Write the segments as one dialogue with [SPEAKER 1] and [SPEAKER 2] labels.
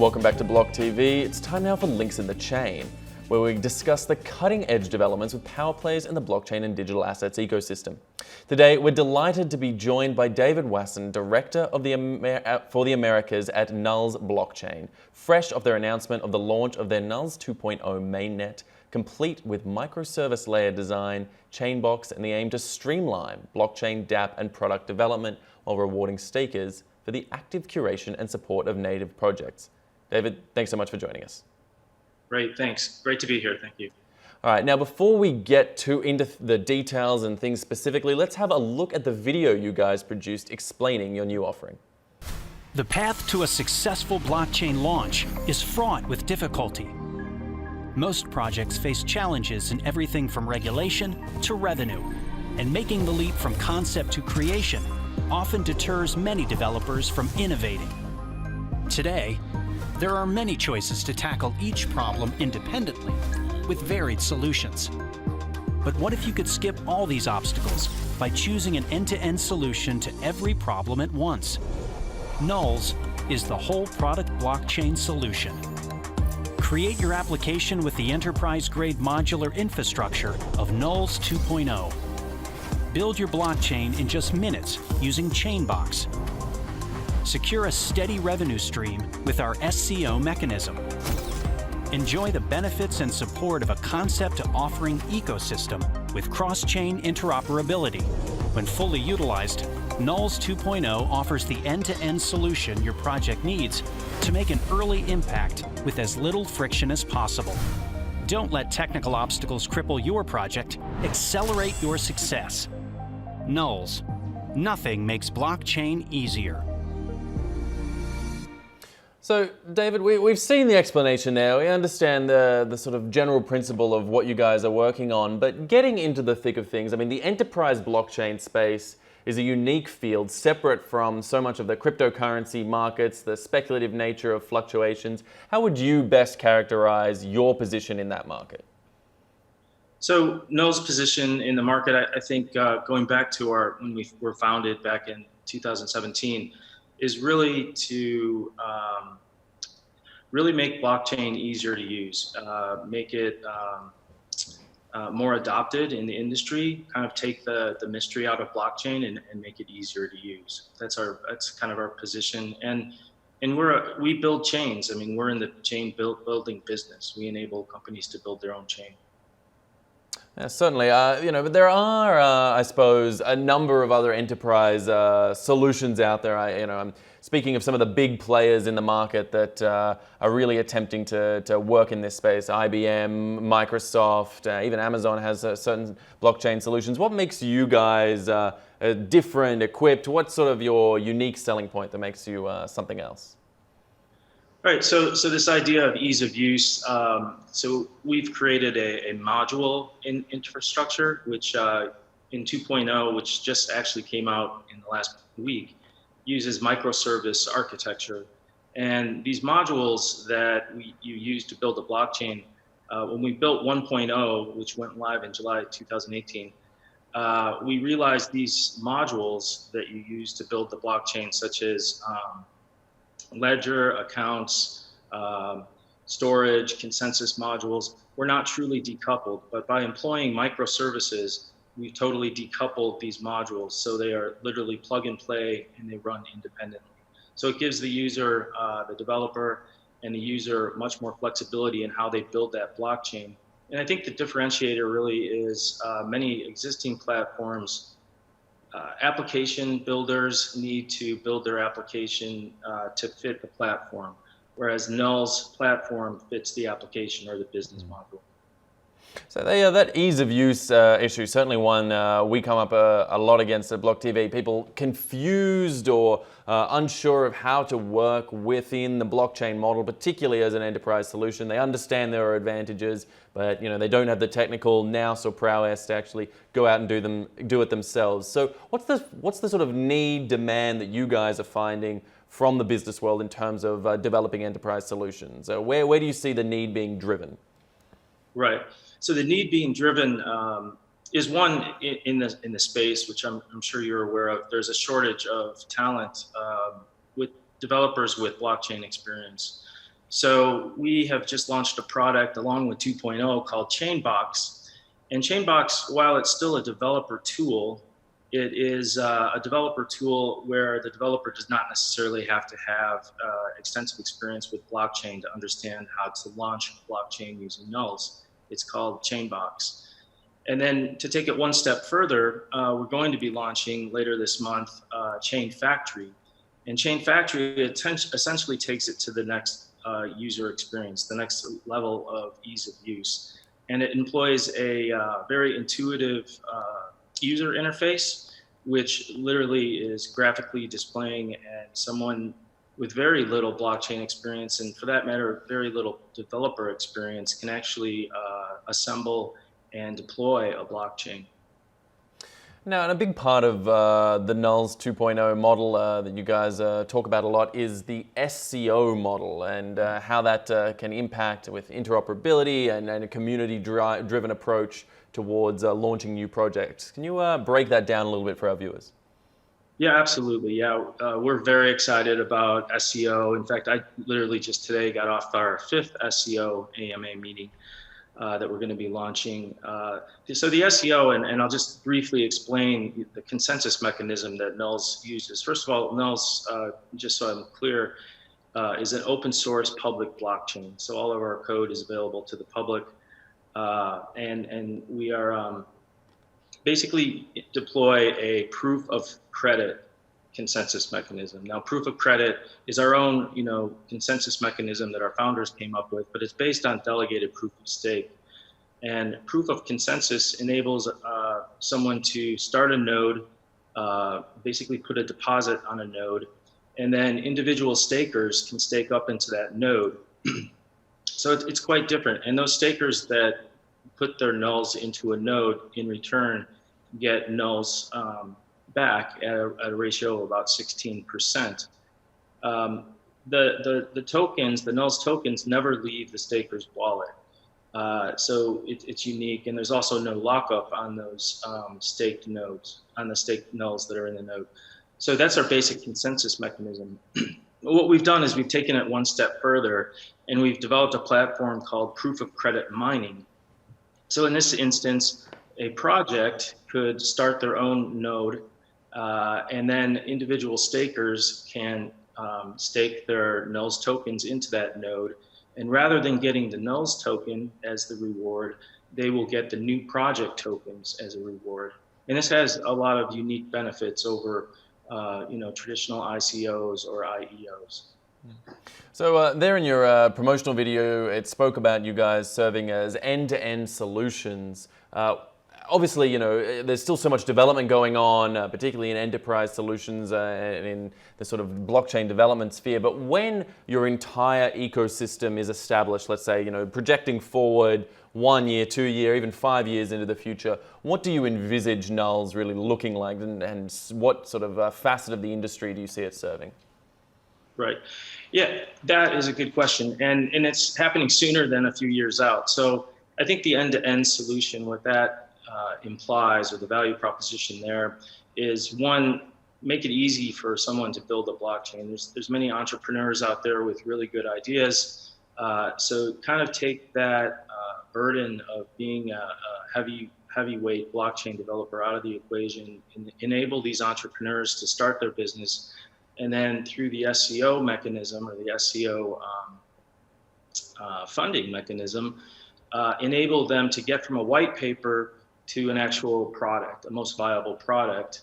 [SPEAKER 1] welcome back to BLOCKTV. It's time now for Links in the Chain, where we discuss the cutting-edge developments with power plays in the blockchain and digital assets ecosystem. Today, we're delighted to be joined by David Wasson, Director of for the Americas at NULS Blockchain, fresh off their announcement of the launch of their NULS 2.0 mainnet, complete with microservice layer design, Chainbox, and the aim to streamline blockchain dApp and product development while rewarding stakers for the active curation and support of native projects. David, thanks so much for joining us.
[SPEAKER 2] Great, thanks. Great to be here, thank you.
[SPEAKER 1] All right, now before we get into the details and things specifically, let's have a look at the video you guys produced explaining your new offering.
[SPEAKER 3] The path to a successful blockchain launch is fraught with difficulty. Most projects face challenges in everything from regulation to revenue, and making the leap from concept to creation often deters many developers from innovating. Today, there are many choices to tackle each problem independently with varied solutions. But what if you could skip all these obstacles by choosing an end-to-end solution to every problem at once? NULS is the whole product blockchain solution. Create your application with the enterprise-grade modular infrastructure of NULS 2.0. Build your blockchain in just minutes using Chainbox. Secure a steady revenue stream with our SCO mechanism. Enjoy the benefits and support of a concept to offering ecosystem with cross-chain interoperability. When fully utilized, NULS 2.0 offers the end-to-end solution your project needs to make an early impact with as little friction as possible. Don't let technical obstacles cripple your project. Accelerate your success. NULS. Nothing makes blockchain easier.
[SPEAKER 1] So, David, we've seen the explanation now. We understand the sort of general principle of what you guys are working on, but getting into the thick of things, I mean, the enterprise blockchain space is a unique field separate from so much of the cryptocurrency markets, the speculative nature of fluctuations. How would you best characterize your position in that market?
[SPEAKER 2] So NULS' position in the market, I think going back to when we were founded back in 2017, is really to really make blockchain easier to use, make it more adopted in the industry, kind of take the mystery out of blockchain and make it easier to use. That's kind of our position. And we build chains. I mean, we're in the chain building business. We enable companies to build their own chain.
[SPEAKER 1] Yeah, certainly, but there are, I suppose, a number of other enterprise solutions out there. I'm speaking of some of the big players in the market that are really attempting to work in this space. IBM, Microsoft, even Amazon has certain blockchain solutions. What makes you guys different, equipped? What's sort of your unique selling point that makes you something else?
[SPEAKER 2] Right, so this idea of ease of use, so we've created a module infrastructure, which in 2.0, which just actually came out in the last week, uses microservice architecture. And these modules that you use to build a blockchain, when we built 1.0, which went live in July 2018, we realized these modules that you use to build the blockchain, such as ledger, accounts, storage, consensus modules, we're not truly decoupled, but by employing microservices, we've totally decoupled these modules. So they are literally plug and play and they run independently. So it gives the user, the developer and the user much more flexibility in how they build that blockchain. And I think the differentiator really is many existing platforms application builders need to build their application to fit the platform, whereas NULS platform fits the application or the business module.
[SPEAKER 1] So that ease of use issue, certainly one we come up a lot against at BLOCKTV. People confused or unsure of how to work within the blockchain model, particularly as an enterprise solution. They understand there are advantages, but they don't have the technical nous or prowess to actually go out and do it themselves. So what's the sort of need, demand that you guys are finding from the business world in terms of developing enterprise solutions? Where do you see the need being driven?
[SPEAKER 2] Right. So the need being driven is one in the space, which I'm sure you're aware of. There's a shortage of talent with developers with blockchain experience. So we have just launched a product along with 2.0 called Chainbox. And Chainbox, while it's still a developer tool, it is a developer tool where the developer does not necessarily have to have extensive experience with blockchain to understand how to launch a blockchain using NULS. It's called Chainbox. And then to take it one step further, we're going to be launching later this month Chain Factory. And Chain Factory essentially takes it to the next user experience, the next level of ease of use. And it employs a very intuitive user interface, which literally is graphically displaying, and someone with very little blockchain experience, and for that matter, very little developer experience, can actually assemble and deploy a blockchain.
[SPEAKER 1] Now, and a big part of the NULS 2.0 model that you guys talk about a lot is the SCO model, and how that can impact with interoperability and a community-driven approach towards launching new projects. Can you break that down a little bit for our viewers?
[SPEAKER 2] Yeah, absolutely. Yeah, we're very excited about SCO. In fact, I literally just today got off our 5th SCO AMA meeting that we're going to be launching. So the SEO, and I'll just briefly explain the consensus mechanism that NULS uses. First of all, NULS, just so I'm clear, is an open source public blockchain. So all of our code is available to the public. And we are basically deploy a proof of credit consensus mechanism. Now, proof of credit is our own, consensus mechanism that our founders came up with, but it's based on delegated proof of stake. And proof of consensus enables someone to start a node, basically put a deposit on a node, and then individual stakers can stake up into that node. So it's quite different. And those stakers that put their NULS into a node in return get NULS back at a ratio of about 16%. The tokens, the NULS tokens, never leave the staker's wallet. So it's unique, and there's also no lockup on those staked nodes, on the staked NULS that are in the node. So that's our basic consensus mechanism. What we've done is we've taken it one step further, and we've developed a platform called proof of credit mining. So in this instance, a project could start their own node, and then individual stakers can stake their NULS tokens into that node. And rather than getting the NULS token as the reward, they will get the new project tokens as a reward. And this has a lot of unique benefits over traditional ICOs or IEOs.
[SPEAKER 1] So there in your promotional video, it spoke about you guys serving as end-to-end solutions. Obviously, there's still so much development going on, particularly in enterprise solutions and in the sort of blockchain development sphere. But when your entire ecosystem is established, let's say, projecting forward 1 year, 2 year, even 5 years into the future, what do you envisage NULS really looking like, and what sort of facet of the industry do you see it serving?
[SPEAKER 2] Right. Yeah, that is a good question. And it's happening sooner than a few years out. So I think the end-to-end solution, what that implies, or the value proposition there, is one, make it easy for someone to build a blockchain. There's many entrepreneurs out there with really good ideas. So kind of take that burden of being a heavyweight blockchain developer out of the equation, and enable these entrepreneurs to start their business. And then through the SCO mechanism, or the SCO funding mechanism, enable them to get from a white paper to an actual product, a most viable product.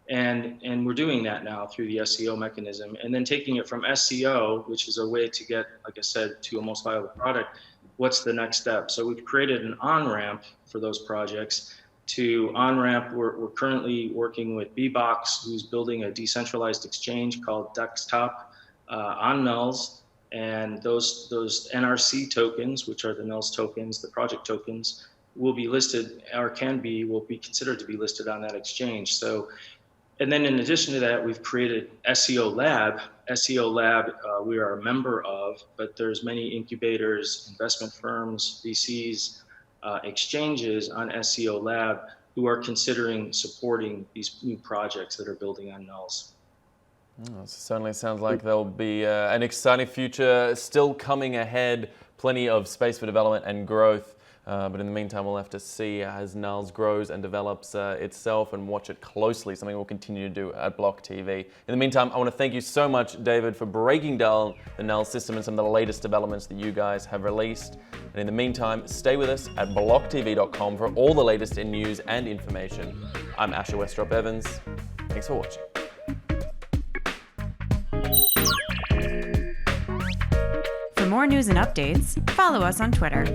[SPEAKER 2] And we're doing that now through the SCO mechanism, and then taking it from SCO, which is a way to get, like I said, to a most viable product. What's the next step? So we've created an on-ramp for those projects. To on-ramp, we're currently working with BBox, who's building a decentralized exchange called Desktop on NULS. And those NRC tokens, which are the NULS tokens, the project tokens, will be listed, or will be considered to be listed on that exchange. So, and then in addition to that, we've created SEO Lab. SEO Lab, we are a member of, but there's many incubators, investment firms, VCs, exchanges on SEO Lab who are considering supporting these new projects that are building on NULS.
[SPEAKER 1] It certainly sounds like there'll be an exciting future still coming ahead. Plenty of space for development and growth. But in the meantime, we'll have to see as NULS grows and develops itself and watch it closely, something we'll continue to do at BLOCKTV. In the meantime, I want to thank you so much, David, for breaking down the NULS system and some of the latest developments that you guys have released. And in the meantime, stay with us at blocktv.com for all the latest in news and information. I'm Asher Westrop Evans. Thanks for watching.
[SPEAKER 4] For more news and updates, follow us on Twitter.